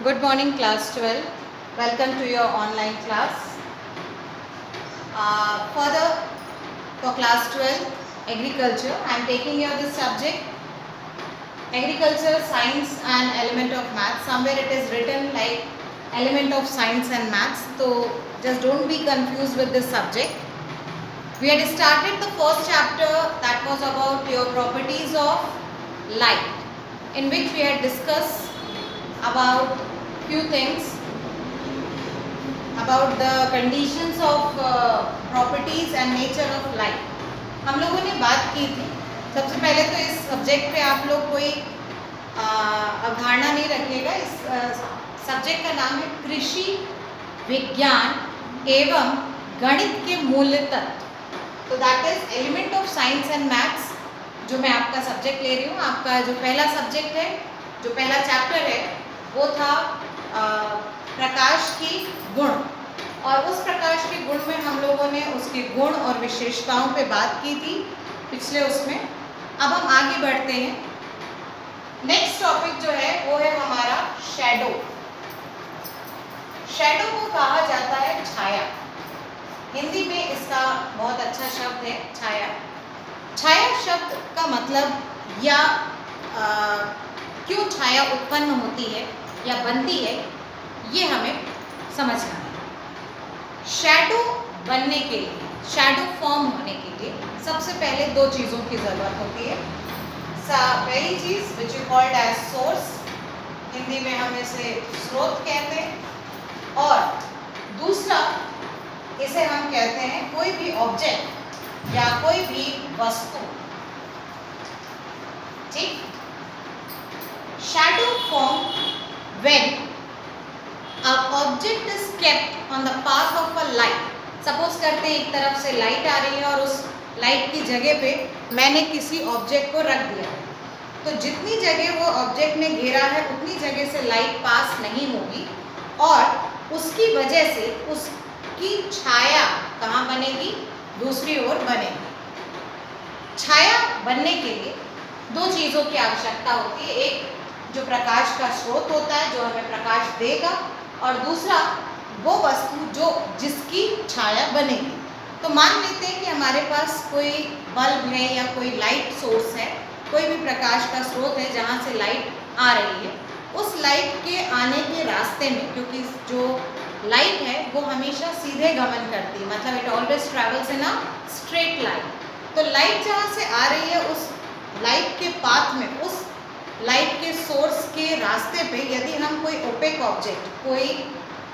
Good morning, class 12. Welcome to your online class. Further, for class 12, agriculture, I am taking here this subject, agriculture, science and element of maths. Somewhere it is written like element of science and maths. So just don't be confused with this subject. We had started the first chapter that was about your properties of light, in which we had discussed about few things about the conditions of properties and nature of light. हम लोगों ने बात की थी। सबसे पहले तो इस सब्जेक्ट पे आप लोग कोई अवधारणा नहीं रखिएगा। इस सब्जेक्ट का नाम है कृषि विज्ञान एवं गणित के मूल तत्व। तो that is element of science and maths, जो मैं आपका सब्जेक्ट ले रही हूँ। आपका जो पहला सब्जेक्ट है, जो पहला चैप्टर है, वो था प्रकाश की गुण, और उस प्रकाश के गुण में हम लोगों ने उसके गुण और विशेषताओं पे बात की थी पिछले उसमें। अब हम आगे बढ़ते हैं। नेक्स्ट टॉपिक जो है वो है हमारा शैडो। शैडो को कहा जाता है छाया। हिंदी में इसका बहुत अच्छा शब्द है छाया। छाया शब्द का मतलब या क्यों छाया उत्पन्न होती है या बनती है, ये हमें समझना है। शैडो बनने के लिए, शैडो फॉर्म होने के लिए सबसे पहले दो चीज़ों की ज़रूरत होती है। पहली चीज़ which is called as source, Hindi में हम इसे स्रोत कहते हैं, और दूसरा इसे हम कहते हैं कोई भी ऑब्जेक्ट या कोई भी वस्तु। ठीक, shadow form when a object is kept on the path of a light. Suppose करते हैं एक तरफ से लाइट आ रही है और उस लाइट की जगह पे मैंने किसी ऑब्जेक्ट को रख दिया, तो जितनी जगह वो ऑब्जेक्ट ने घेरा है उतनी जगह से लाइट पास नहीं होगी, और उसकी वजह से उसकी छाया कहाँ बनेगी, दूसरी ओर बनेगी। छाया बनने के लिए दो चीज़ों की आवश्यकता होती है। एक जो प्रकाश का स्रोत होता है, जो हमें प्रकाश देगा, और दूसरा वो वस्तु जो जिसकी छाया बनेगी। तो मान लेते हैं कि हमारे पास कोई बल्ब है या कोई लाइट सोर्स है, कोई भी प्रकाश का स्रोत है जहाँ से लाइट आ रही है। उस लाइट के आने के रास्ते में, क्योंकि जो लाइट है वो हमेशा सीधे गमन करती है, मतलब it always travels in a straight line. तो लाइट जहाँ से आ रही है उस लाइट के पाथ में, उस लाइट के सोर्स के रास्ते पे यदि हम कोई ओपेक ऑब्जेक्ट, कोई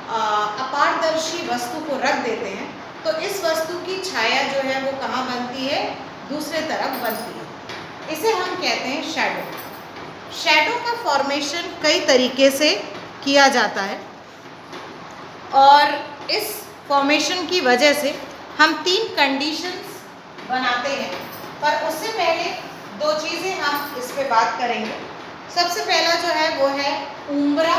अपारदर्शी वस्तु को रख देते हैं, तो इस वस्तु की छाया जो है वो कहाँ बनती है, दूसरे तरफ बनती है। इसे हम कहते हैं शैडो। शैडो का फॉर्मेशन कई तरीके से किया जाता है, और इस फॉर्मेशन की वजह से हम तीन कंडीशंस बनाते हैं। पर उससे पहले दो चीज़ें हम इस पे बात करेंगे। सबसे पहला जो है वो है उम्ब्रा,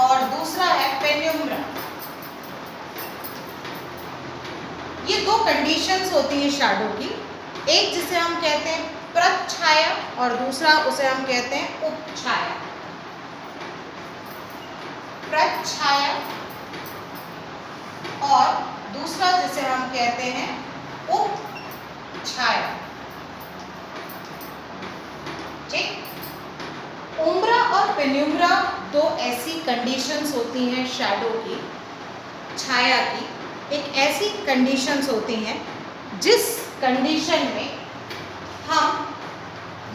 और दूसरा है पेन्युम्ब्रा। ये दो कंडीशंस होती हैं शैडो की। एक जिसे हम कहते हैं प्रच्छाया, और दूसरा उसे हम कहते हैं उपछाया। प्रच्छाया और दूसरा जिसे हम कहते हैं उपछाया। ठीक, उम्ब्रा और पेन्युम्ब्रा दो ऐसी कंडीशंस होती हैं शैडो की, छाया की। एक ऐसी कंडीशंस होती हैं जिस कंडीशन में हम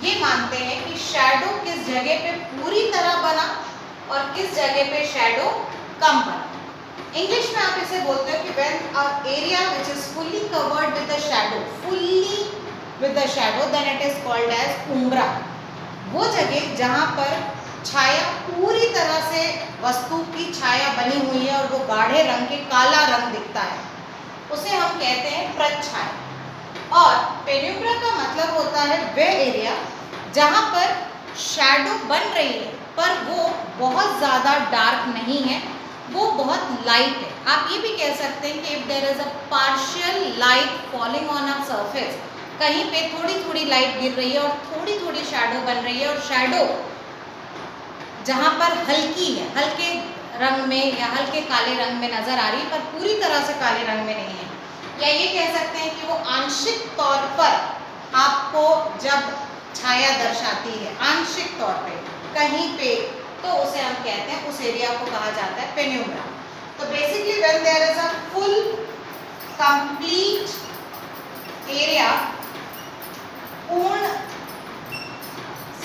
ये मानते हैं कि शैडो किस जगह पे पूरी तरह बना और किस जगह पे शैडो कम बना। इंग्लिश में आप इसे बोलते हो कि when a area which is fully covered with the shadow, fully with the shadow, then it is called as umbra. वो जगह जहाँ पर छाया पूरी तरह से वस्तु की छाया बनी हुई है और वो गाढ़े रंग के काला रंग दिखता है, उसे हम कहते हैं प्रच्छाया। और पेन्युम्ब्रा का मतलब होता है वह एरिया जहाँ पर शैडो बन रही है पर वो बहुत ज़्यादा डार्क नहीं है, वो बहुत लाइट है। आप ये भी कह सकते हैं कि if there is a partial light falling on a surface, कहीं पे थोड़ी थोड़ी लाइट गिर रही है और थोड़ी थोड़ी शैडो बन रही है, और शैडो जहाँ पर हल्की है, हल्के रंग में या हल्के काले रंग में नजर आ रही है पर पूरी तरह से काले रंग में नहीं है, या ये कह सकते हैं कि वो आंशिक तौर पर आपको जब छाया दर्शाती है, आंशिक तौर पे कहीं पे, तो उसे हम कहते हैं, उस एरिया को कहा जाता है पेन्यूम्ब्रा। तो basically when there is a full complete area, पूर्ण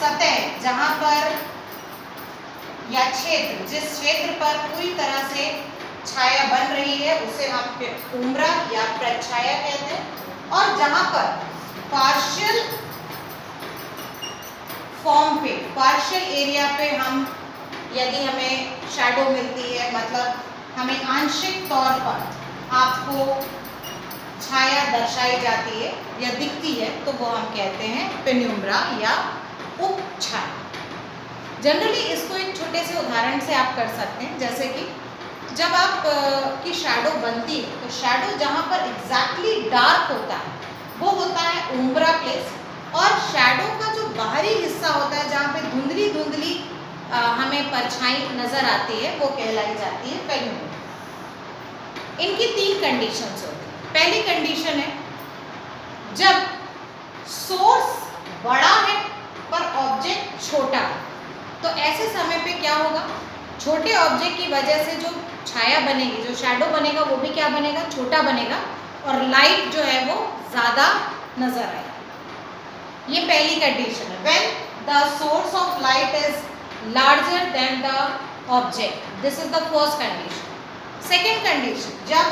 सतह, जहां पर या क्षेत्र, जिस क्षेत्र पर पूरी तरह से छाया बन रही है उसे हम उम्रा या प्रच्छाया कहते हैं, और जहां पर पार्शियल फॉर्म पे, पार्शियल एरिया पे हम, यदि हमें शैडो मिलती है, मतलब हमें आंशिक तौर पर आपको छाया दर्शाई जाती है या दिखती है, तो वो हम कहते हैं पेन्यूम्ब्रा या उपछाया। जनरली इसको एक छोटे से उदाहरण से आप कर सकते हैं, जैसे कि जब आप की शैडो बनती है तो शैडो जहाँ पर एग्जैक्टली डार्क होता है वो होता है उम्ब्रा प्लेस, और शैडो का जो बाहरी हिस्सा होता है जहाँ पे धुंधली धुंधली हमें परछाई नजर आती है वो कहलाई जाती है पेन्यूम्ब्रा। इनकी 3 कंडीशंस होती हैं। पहली कंडीशन है जब सोर्स बड़ा है पर ऑब्जेक्ट छोटा है, तो ऐसे समय पे क्या होगा, छोटे ऑब्जेक्ट की वजह से जो छाया बनेगी, जो शैडो बनेगा वो भी क्या बनेगा, छोटा बनेगा, और लाइट जो है वो ज़्यादा नजर आएगी। ये पहली कंडीशन है, when the source of light is larger than the object, this is the first condition. Second condition, जब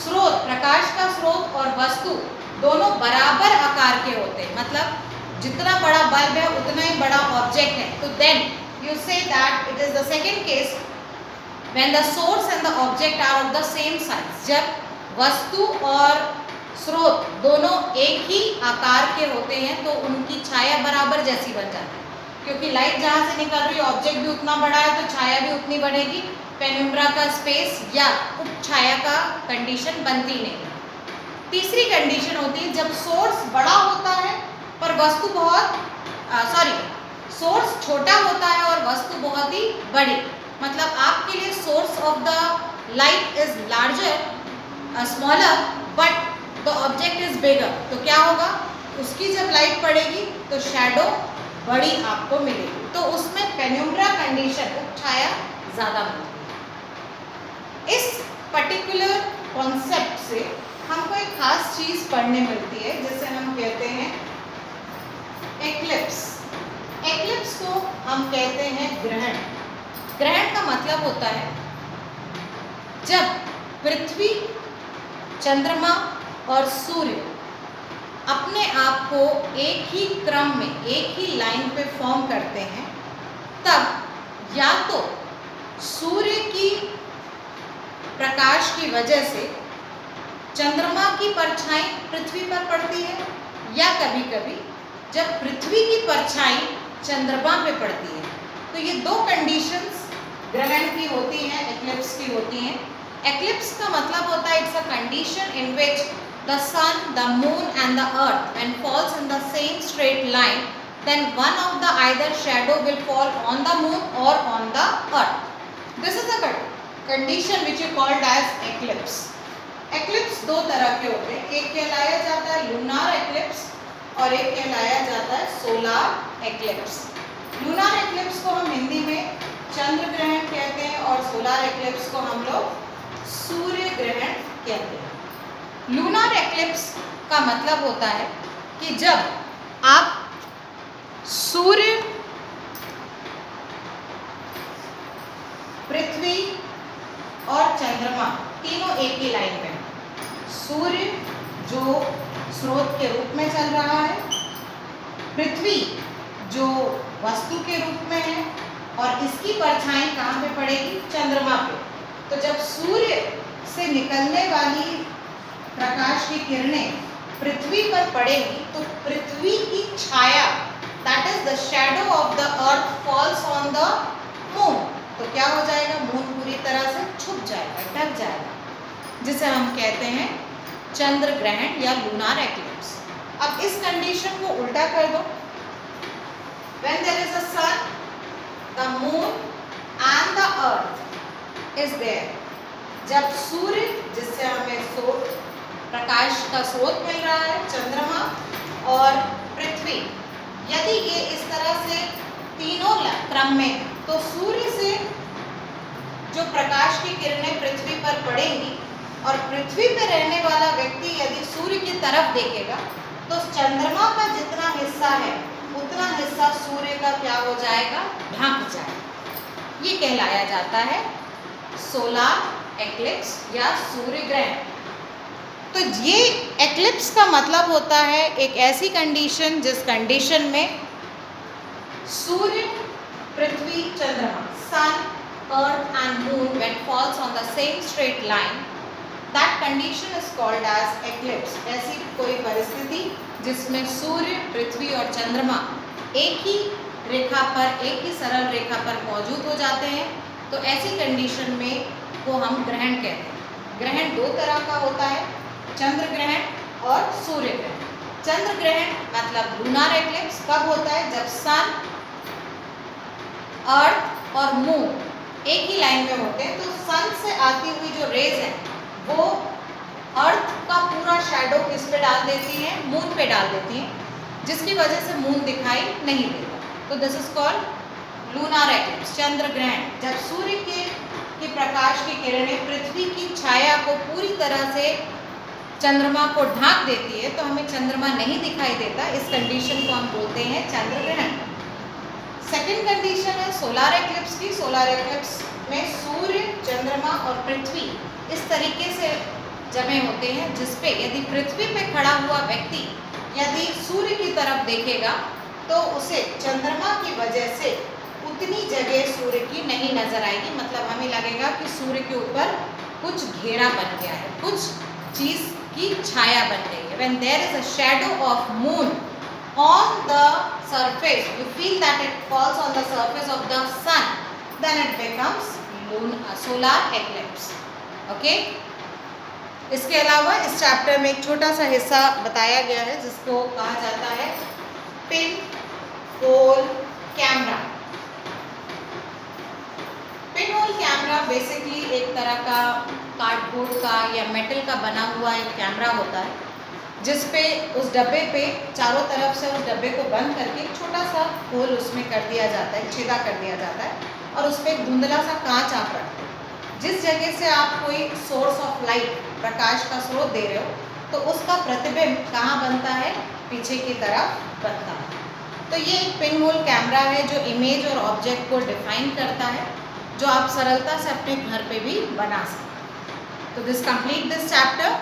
स्रोत, प्रकाश का स्रोत और वस्तु दोनों बराबर आकार के होते हैं, मतलब जितना बड़ा बल्ब है उतना ही बड़ा ऑब्जेक्ट है, तो then you say that it is the second case when the source and the object are of the same size, जब वस्तु और स्रोत दोनों एक ही आकार के होते हैं तो उनकी छाया बराबर जैसी बन जाती है, क्योंकि लाइट जहाँ से निकल रही है ऑब्जेक्ट भी उतना बड़ा है तो छाया भी उतनी बढ़ेगी, पेन्यूम्ब्रा का स्पेस या उपछाया का कंडीशन बनती नहीं। तीसरी कंडीशन होती है जब सोर्स बड़ा होता है पर वस्तु बहुत सोर्स छोटा होता है और वस्तु बहुत ही बड़ी, मतलब आपके लिए source of the light is larger smaller but the object is bigger, तो क्या होगा, उसकी जब लाइट पड़ेगी तो शैडो बड़ी आपको मिलेगी, तो उसमें पेन्यूम्ब्रा कंडीशन, उपछाया ज़्यादा मिलती है। इस पर्टिकुलर कॉन्सेप्ट से हमको एक खास चीज़ पढ़ने मिलती है जिसे हम कहते हैं एक्लिप्स। एक्लिप्स को हम कहते हैं ग्रहण। ग्रहण का मतलब होता है जब पृथ्वी, चंद्रमा और सूर्य अपने आप को एक ही क्रम में, एक ही लाइन पे फॉर्म करते हैं, तब या तो सूर्य की प्रकाश की वजह से चंद्रमा की परछाई पृथ्वी पर पड़ती है, या कभी कभी जब पृथ्वी की परछाई चंद्रमा पे पड़ती है। तो ये 2 कंडीशंस ग्रहण की होती हैं, एक्लिप्स की होती हैं। एक्लिप्स का मतलब होता है it's a condition in which the sun, the moon and the earth when falls in the same straight line, then one of the either shadow will fall on the moon और on the earth. This is a condition which is called as eclipse. Eclipse 2 तरह के होते हैं, एक कहलाया जाता है lunar eclipse और एक कहलाया जाता है सोलार एक्लिप्स। लूनार एक्लिप्स को हम हिंदी में चंद्र ग्रहण कहते हैं और सोलार एक्लिप्स को हम लोग सूर्य ग्रहण कहते हैं। लूनार एक्लिप्स का मतलब होता है कि जब आप सूर्य, पृथ्वी और चंद्रमा तीनों एक ही लाइन में, सूर्य जो स्रोत के रूप में चल रहा है, पृथ्वी जो वस्तु के रूप में है, और इसकी परछाई कहाँ पे पड़ेगी, चंद्रमा पे। तो जब सूर्य से निकलने वाली प्रकाश की किरणें पृथ्वी पर पड़ेगी तो पृथ्वी की छाया, that is the shadow of the earth falls on the moon, तो क्या हो जाएगा, मून पूरी तरह से छुप जाएगा, ढक जाएगा, जिसे हम कहते हैं चंद्र ग्रहण या लूनार एक्लिप्स। अब इस कंडीशन को उल्टा कर दो, when there is a sun, the moon is there, जब सूर्य जिससे हमें प्रकाश का स्रोत मिल रहा है, चंद्रमा और पृथ्वी, यदि ये इस तरह से तीनों क्रम में, तो सूर्य से जो प्रकाश की किरणें पृथ्वी पर पड़ेंगी और पृथ्वी पर रहने वाला व्यक्ति यदि सूर्य की तरफ देखेगा तो चंद्रमा का जितना हिस्सा है उतना हिस्सा सूर्य का क्या हो जाएगा, ढक जाएगा। ये कहलाया जाता है सोलार एक्लिप्स या सूर्य ग्रहण। तो ये एक्लिप्स का मतलब होता है एक ऐसी कंडीशन जिस कंडीशन में सूर्य, पृथ्वी, चंद्रमा, sun, earth and moon when falls on the same straight line, that condition is called as eclipse। ऐसी कोई परिस्थिति जिसमें सूर्य, पृथ्वी और चंद्रमा एक ही रेखा पर, एक ही सरल रेखा पर मौजूद हो जाते हैं, तो ऐसी कंडीशन में को हम ग्रहण कहते हैं। ग्रहण दो तरह का होता है, चंद्र ग्रहण और सूर्य ग्रहण। चंद्र ग्रहण मतलब लूनार एक्लिप्स कब होता है, जब सन, अर्थ और मून एक ही लाइन में होते हैं। तो सन से आती हुई जो रेज है वो अर्थ का पूरा शैडो किस पे डाल देती है, मून पे डाल देती है, जिसकी वजह से मून दिखाई नहीं देता। तो this is called lunar eclipse, चंद्र ग्रहण। जब सूर्य के प्रकाश की किरणें पृथ्वी की छाया को पूरी तरह से चंद्रमा को ढांक देती है तो हमें चंद्रमा नहीं दिखाई देता, इस कंडीशन को हम बोलते हैं चंद्र ग्रहण। सेकेंड कंडीशन है सोलार एक्लिप्स की। सोलार एक्लिप्स में सूर्य, चंद्रमा और पृथ्वी इस तरीके से जमे होते हैं जिसपे यदि पृथ्वी पे खड़ा हुआ व्यक्ति यदि सूर्य की तरफ देखेगा तो उसे चंद्रमा की वजह से उतनी जगह सूर्य की नहीं नजर आएगी, मतलब हमें लगेगा कि सूर्य के ऊपर कुछ घेरा बन गया है, कुछ चीज की छाया बन गई है। When there is a shadow of moon on the surface, you feel that it falls on the surface of the sun, then it becomes solar eclipse। Okay? इसके अलावा इस चैप्टर में एक छोटा सा हिस्सा बताया गया है जिसको कहा जाता है pin hole camera. Pin hole camera basically एक तरह का कार्डबोर्ड का या मेटल का बना हुआ एक कैमरा होता है जिसपे उस डब्बे पे चारों तरफ से उस डब्बे को बंद करके एक छोटा सा होल उसमें कर दिया जाता है, छेदा कर दिया जाता है और उस पर एक धुंधला सा कांच आप रखते हो। जिस जगह से आप कोई सोर्स ऑफ लाइट, प्रकाश का स्रोत दे रहे हो, तो उसका प्रतिबिंब कहाँ बनता है, पीछे की तरफ बनता है। तो ये एक पिन होल कैमरा है जो इमेज और ऑब्जेक्ट को डिफाइन करता है, जो आप सरलता से अपने घर पे भी बना सकते हो। तो दिस कंप्लीट दिस चैप्टर।